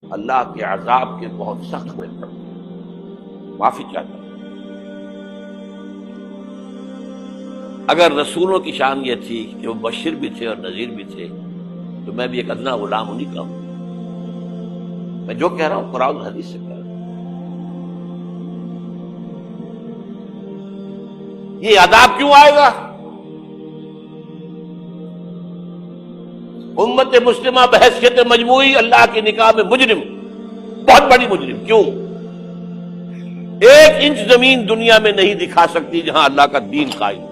اللہ کے عذاب کے بہت سخت ہوئے پڑتے، معافی چاہتا ہوں۔ اگر رسولوں کی شان یہ تھی کہ وہ مبشر بھی تھے اور نذیر بھی تھے، تو میں بھی ایک ادنا غلام انہیں کا ہوں۔ میں جو کہہ رہا ہوں قرآن و حدیث سے کہہ رہا ہوں۔ یہ عذاب کیوں آئے گا؟ امت مسلمہ بحیثیت مجموعی اللہ کی نگاہ میں مجرم، بہت بڑی مجرم۔ کیوں؟ ایک انچ زمین دنیا میں نہیں دکھا سکتی جہاں اللہ کا دین قائم۔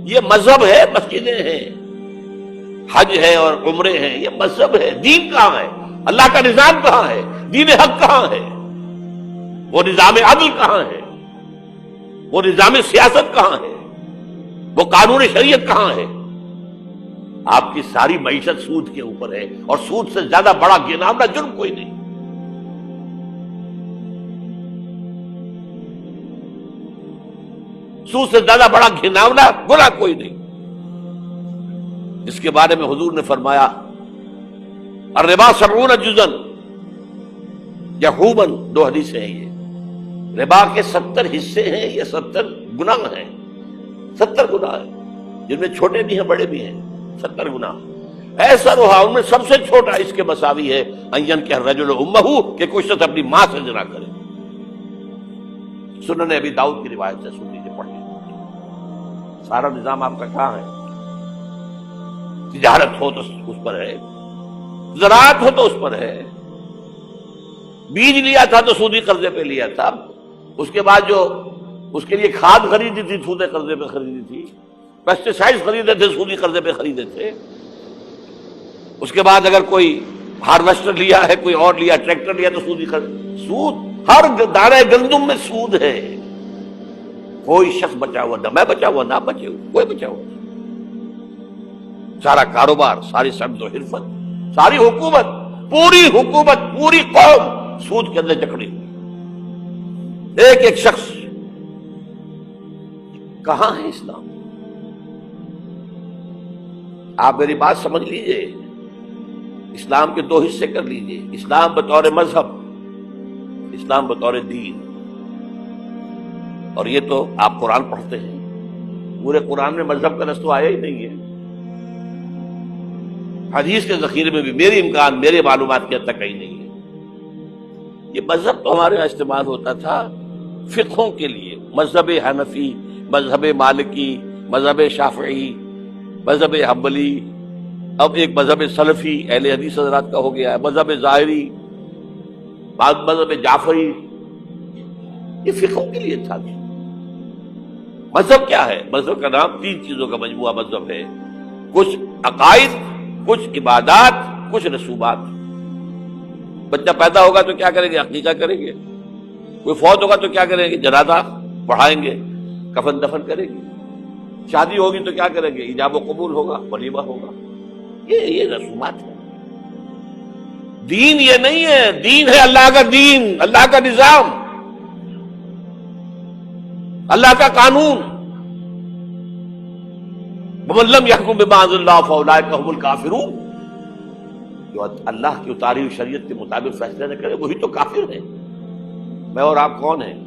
یہ مذہب ہے، مسجدیں ہیں، حج ہے اور عمرے ہیں، یہ مذہب ہے۔ دین کہاں ہے؟ اللہ کا نظام کہاں ہے؟ دین حق کہاں ہے؟ وہ نظام عدل کہاں ہے؟ وہ نظام سیاست کہاں ہے؟ وہ قانون شریعت کہاں ہے؟ آپ کی ساری معیشت سود کے اوپر ہے، اور سود سے زیادہ بڑا گناہگار جرم کوئی نہیں۔ سود سے زیادہ بڑا گھناؤنا گناہ کوئی نہیں، جس کے بارے میں حضور نے فرمایا الربا 70 جزءا یحوبا، 2 حدیثیں ہیں۔ یہ ربا کے 70 حصے ہیں، یہ 70 گناہ ہیں، 70 گناہ ہیں، جن میں چھوٹے بھی ہیں بڑے بھی ہیں، 70 گناہ۔ ایسا رہا ان میں سب سے چھوٹا اس کے مساوی ہے ان ينكح الرجل امہ، کہ کوئی شخص اپنی ماں سے زنا کرے۔ سنن ابی داؤد کی روایت سے سن لیجیے، پڑھ لیجیے۔ سارا نظام آپ کا کہاں ہے؟ تجارت ہو تو اس پر ہے، زراعت ہو تو اس پر ہے، بیج لیا تھا تو سودی قرضے پہ لیا تھا، اس کے بعد جو اس کے لیے کھاد خریدی تھی سودی قرضے پہ خریدی تھی، پیسٹی سائڈز خریدے تھے سودی قرضے پہ خریدے تھے، اس کے بعد اگر کوئی ہارویسٹر لیا ہے، کوئی اور لیا، ٹریکٹر لیا تو سودی قرض۔ سود ہر دانے گندم میں سود ہے۔ کوئی شخص بچا ہوا نہ، میں بچا ہوا نہ بچے ہوا، کوئی بچا ہوا۔ سارا کاروبار، ساری سمت و حرفت، ساری حکومت، پوری حکومت، پوری قوم سود کے اندر جکڑی ہوئی۔ ایک ایک شخص۔ کہاں ہے اسلام؟ آپ میری بات سمجھ لیجئے، اسلام کے 2 حصے کر لیجئے، اسلام بطور مذہب، اسلام بطور دین۔ اور یہ تو آپ قرآن پڑھتے ہیں، پورے قرآن میں مذہب کا لفظ تو آیا ہی نہیں ہے۔ حدیث کے ذخیرے میں بھی میری امکان، میرے معلومات کے حد تک کہیں نہیں ہے۔ یہ مذہب تو ہمارے یہاں استعمال ہوتا تھا فقہوں کے لیے، مذہب حنفی، مذہب مالکی، مذہب شافعی، مذہب حنبلی، اب ایک مذہب سلفی اہل حدیث حضرات کا ہو گیا ہے، مذہب ظاہری، مذہب جعفری، یہ فقہوں کے لیے تھا۔ مذہب کیا ہے؟ مذہب کا نام 3 چیزوں کا مجموعہ مذہب ہے، کچھ عقائد، کچھ عبادات، کچھ رسومات۔ بچہ پیدا ہوگا تو کیا کریں گے؟ عقیقہ کریں گے۔ کوئی فوت ہوگا تو کیا کریں گے؟ جنازہ پڑھائیں گے، کفن دفن کریں گے۔ شادی ہوگی تو کیا کریں گے؟ ایجاب و قبول ہوگا، ولیمہ ہوگا۔ یہ رسومات ہے۔ دین یہ نہیں ہے، دین ہے اللہ کا دین، اللہ کا نظام، اللہ کا قانون۔ وَمَن لَّمْ يَحْكُم بِمَا أَنزَلَ اللَّهُ فَأُولَٰئِكَ هُمُ الْكَافِرُونَ، جو اللہ کی اتاری ہوئی شریعت کے مطابق فیصلے نہ کرے وہی تو کافر ہے۔ میں اور آپ کون ہیں؟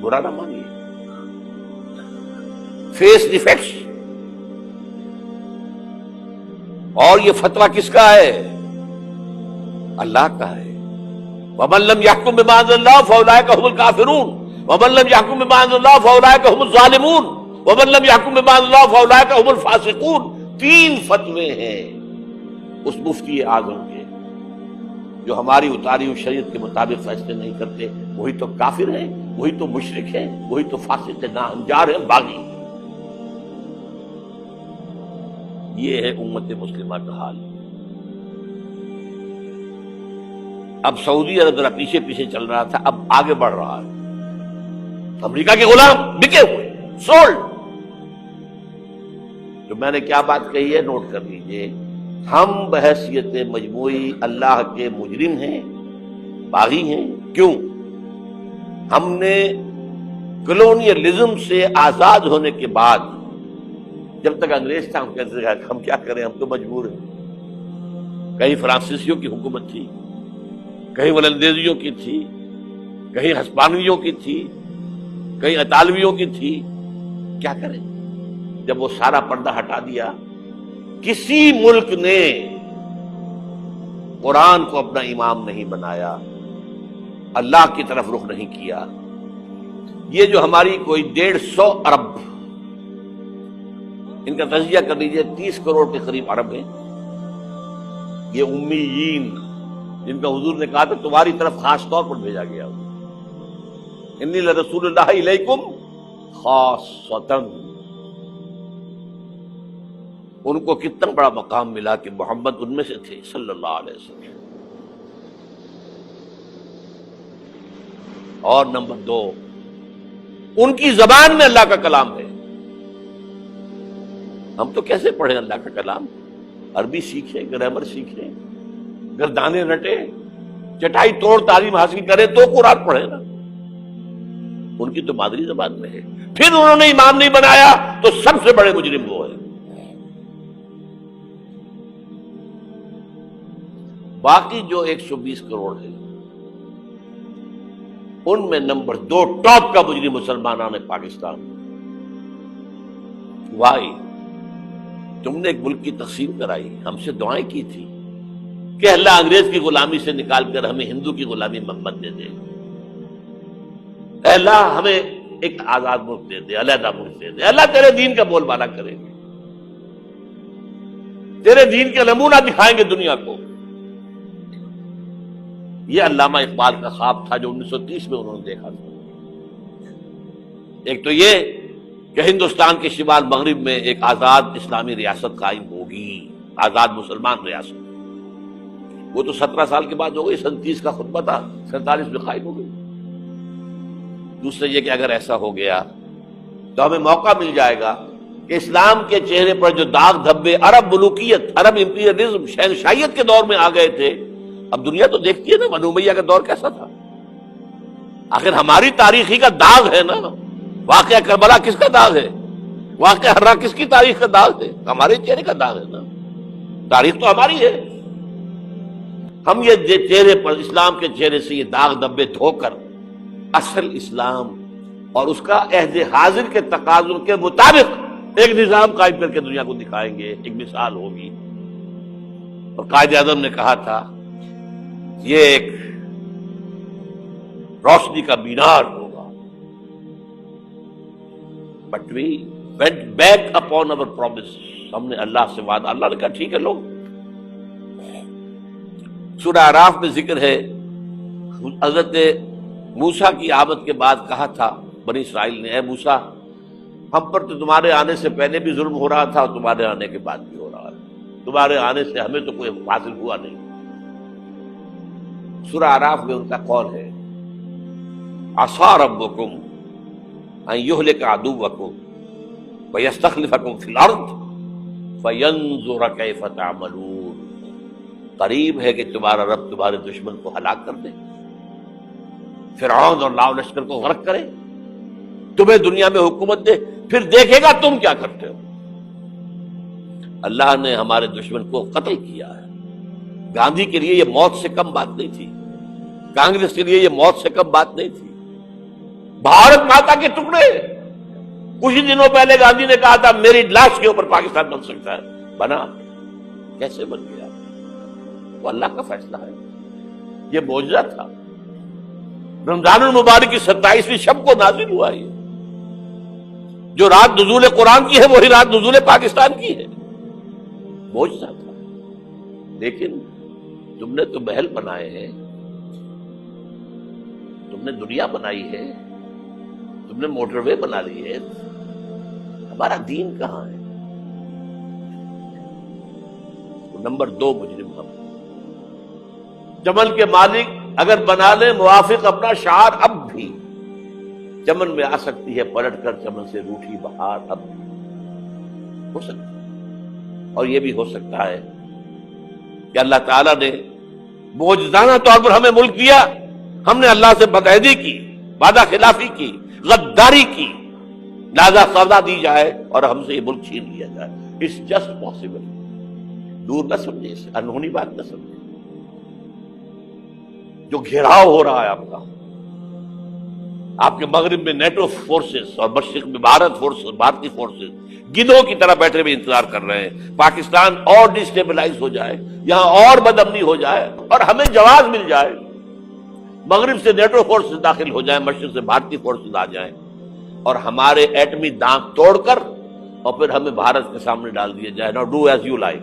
برا نہ مانیے۔ فیس دی فیکٹس۔ اور یہ فتویٰ کس کا ہے؟ اللہ کا ہے۔ وَمَن لَّمْ يَحْكُم بِمَا أَنزَلَ اللَّهُ فَأُولَٰئِكَ هُمُ الْكَافِرُونَ وَمَن لَّمْ يَحْكُم بِمَا أَنزَلَ اللَّهُ فَأُولَٰئِكَ هُمُ الظَّالِمُونَ وَمَن لَّمْ يَحْكُم بِمَا أَنزَلَ اللَّهُ فَأُولَٰئِكَ هُمُ الْفَاسِقُونَ۔ 3 فتوے ہیں اس مفتی اعظم کے، جو ہماری اتاری ہوئی شریعت کے مطابق فیصلے نہیں کرتے، وہی تو کافر ہیں، وہی تو مشرک ہیں، وہی تو فاسق ناہنجار ہیں، باغی۔ یہ ہے امت مسلمہ کا حال۔ اب سعودی عرب ذرا پیچھے پیچھے چل رہا تھا، اب آگے بڑھ رہا ہے۔ امریکہ کے غلام بکے ہوئے، سولڈ۔ جو میں نے کیا بات کہی ہے نوٹ کر لیجئے، ہم بحیثیت مجموعی اللہ کے مجرم ہیں، باغی ہیں۔ کیوں؟ ہم نے کلونیلزم سے آزاد ہونے کے بعد جب تک انگریز تھا ہم کہتے تھے ہم کیا کریں، ہم تو مجبور ہیں۔ کہیں فرانسیسیوں کی حکومت تھی، کہیں ولندیزیوں کی تھی، کہیں ہسپانویوں کی تھی، کہیں اطالویوں کی تھی، کیا کریں؟ جب وہ سارا پردہ ہٹا دیا، کسی ملک نے قرآن کو اپنا امام نہیں بنایا، اللہ کی طرف رخ نہیں کیا۔ یہ جو ہماری کوئی 150 ارب، ان کا تجزیہ کر لیجئے، 30 کروڑ کے قریب عرب ہیں، یہ امیین جن کا حضور نے کہا تھا تمہاری طرف خاص طور پر بھیجا گیا، انی لرسول اللہ علیکم خاصۃ۔ ان کو کتنا بڑا مقام ملا کہ محمد ان میں سے تھے صلی اللہ علیہ وسلم۔ اور نمبر 2، ان کی زبان میں اللہ کا کلام ہے۔ ہم تو کیسے پڑھیں اللہ کا کلام؟ عربی سیکھیں، گرامر سیکھیں، گردانے رٹے، چٹائی توڑ تعلیم حاصل کرے تو قرآن پڑھے نا۔ ان کی تو مادری زبان میں ہے، پھر انہوں نے امام نہیں بنایا تو سب سے بڑے مجرم وہ ہے۔ باقی جو 120 کروڑ ہے ان میں نمبر 2 ٹاپ کا مجرم مسلمانوں نے پاکستان۔ وائی تم نے ایک ملک کی تقسیم کرائی، ہم سے دعائیں کی تھی کہ اللہ انگریز کی غلامی سے نکال کر ہمیں ہندو کی غلامی محمد دے دے، اے اللہ ہمیں ایک آزاد ملک دے دے، علیحدہ ملک دے دے، اللہ تیرے دین کا بول بالا کریں گے، تیرے دین کے نمونہ دکھائیں گے دنیا کو۔ یہ علامہ اقبال کا خواب تھا جو 1930 میں انہوں نے دیکھا تھا۔ ایک تو یہ کہ ہندوستان کے شمال مغرب میں ایک آزاد اسلامی ریاست قائم ہوگی، آزاد مسلمان ریاست۔ وہ تو 17 سال کے بعد ہو گئی، 37 کا خطبہ تھا، 47 میں قائم ہو گئی۔ دوسرے یہ کہ اگر ایسا ہو گیا تو ہمیں موقع مل جائے گا کہ اسلام کے چہرے پر جو داغ دھبے عرب ملوکیت، عرب امپیریلزم، شہنشاہیت کے دور میں آ گئے تھے، اب دنیا تو دیکھتی ہے نا بنو امیہ کا دور کیسا تھا۔ آخر ہماری تاریخی کا داغ ہے نا، واقعہ کربلا کس کا داغ ہے، واقعہ ہررا کس کی تاریخ کا داغ ہے؟ ہمارے چہرے کا داغ ہے نا، تاریخ تو ہماری ہے۔ ہم یہ چہرے پر، اسلام کے چہرے سے یہ داغ دھبے دھو کر اصل اسلام اور اس کا عہد حاضر کے تقاضوں کے مطابق ایک نظام قائم کر کے دنیا کو دکھائیں گے، ایک مثال ہوگی۔ اور قائد اعظم نے کہا تھا یہ ایک روشنی کا مینار ہوگا۔ But we went back upon our promise، ہم نے اللہ سے وعدہ، اللہ نے کہا ٹھیک ہے لوگ۔ سورہ اعراف میں ذکر ہے حضرت موسیٰ کی آمد کے بعد کہا تھا بنی اسرائیل نے، اے موسیٰ ہم پر تو تمہارے آنے سے پہلے بھی ظلم ہو رہا تھا اور تمہارے آنے کے بعد بھی ہو رہا ہے، تمہارے آنے سے ہمیں تو کوئی حاصل ہوا نہیں۔ سورہ اعراف میں ان کا قول ہے عصا ربکم ان یہلک عدوکم ویستخلفکم فی الارض فینظر کیف تعملون۔ قریب ہے کہ تمہارا رب تمہارے دشمن کو ہلاک کر دے، فرعون اور لاؤ لشکر کو غرق کرے، تمہیں دنیا میں حکومت دے، پھر دیکھے گا تم کیا کرتے ہو۔ اللہ نے ہمارے دشمن کو قتل کیا ہے۔ گاندھی کے لیے یہ موت سے کم بات نہیں تھی، کانگریس کے لیے یہ موت سے کم بات نہیں تھی۔ بھارت ماتا کے ٹکڑے، کچھ ہی دنوں پہلے گاندھی نے کہا تھا میری لاش کے اوپر پاکستان بن سکتا ہے، بنا؟ کیسے بن گیا؟ وہ اللہ کا فیصلہ ہے، یہ معجزہ تھا۔ رمضان المبارک کی 27ویں شب کو نازل ہوا ہے، جو رات نزول قرآن کی ہے وہی رات نزول پاکستان کی ہے، معجزہ تھا۔ لیکن تم نے تو محل بنائے ہیں، تم نے دنیا بنائی ہے، تم نے موٹر وے بنا لی ہے، ہمارا دین کہاں ہے؟ نمبر 2 مجرم ہم۔ چمن کے مالک اگر بنا لے موافق اپنا شعار، اب بھی چمن میں آ سکتی ہے پلٹ کر چمن سے روٹھی بہار، اب ہو سکتا ہے۔ اور یہ بھی ہو سکتا ہے کہ اللہ تعالیٰ نے معجزانہ طور پر ہمیں ملک دیا، ہم نے اللہ سے بدعہدی کی، وعدہ خلافی کی، غداری کی، لہذا سودا دی جائے اور ہم سے یہ ملک چھین لیا جائے. It's just possible. دور نہ سمجھے، اس انہونی بات نہ سمجھے. جو گھیراؤ ہو رہا ہے آپ کے مغرب میں نیٹو فورسز اور مشرق میں بھارتی فورسز گدھوں کی طرح بیٹھے ہوئے انتظار کر رہے ہیں پاکستان اور ڈسٹیبلائز ہو جائے، یہاں اور بدامنی ہو جائے اور ہمیں جواز مل جائے، مغرب سے نیٹو فورسز داخل ہو جائیں، مشرق سے بھارتی فورسز آ جائیں اور ہمارے ایٹمی دانت توڑ کر اور پھر ہمیں بھارت کے سامنے ڈال دیا جائے. نو ڈو ایز یو لائک.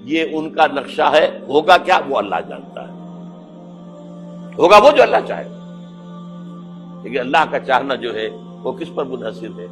یہ ان کا نقشہ ہے. ہوگا کیا وہ اللہ جانتا ہے. ہوگا وہ جو اللہ چاہے. لیکن اللہ کا چاہنا جو ہے وہ کس پر منحصر ہے؟